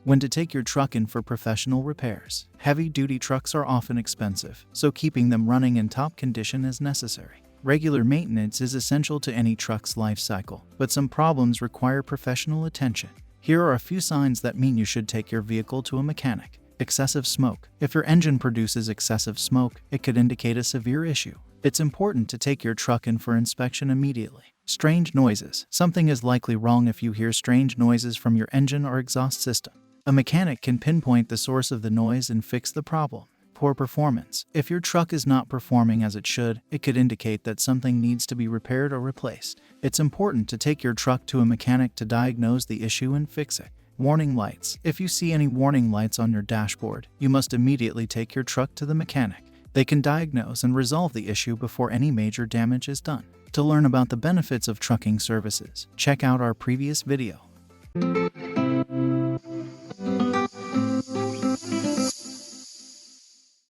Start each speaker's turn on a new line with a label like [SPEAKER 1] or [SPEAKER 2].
[SPEAKER 1] When to take your truck in for professional repairs. Heavy-duty trucks are often expensive, so keeping them running in top condition is necessary. Regular maintenance is essential to any truck's life cycle, but some problems require professional attention. Here are a few signs that mean you should take your vehicle to a mechanic. Excessive smoke. If your engine produces excessive smoke, it could indicate a severe issue. It's important to take your truck in for inspection immediately. Strange noises. Something is likely wrong if you hear strange noises from your engine or exhaust system. A mechanic can pinpoint the source of the noise and fix the problem. Poor performance. If your truck is not performing as it should, it could indicate that something needs to be repaired or replaced. It's important to take your truck to a mechanic to diagnose the issue and fix it. Warning lights. If you see any warning lights on your dashboard, you must immediately take your truck to the mechanic. They can diagnose and resolve the issue before any major damage is done. To learn about the benefits of trucking services, check out our previous video.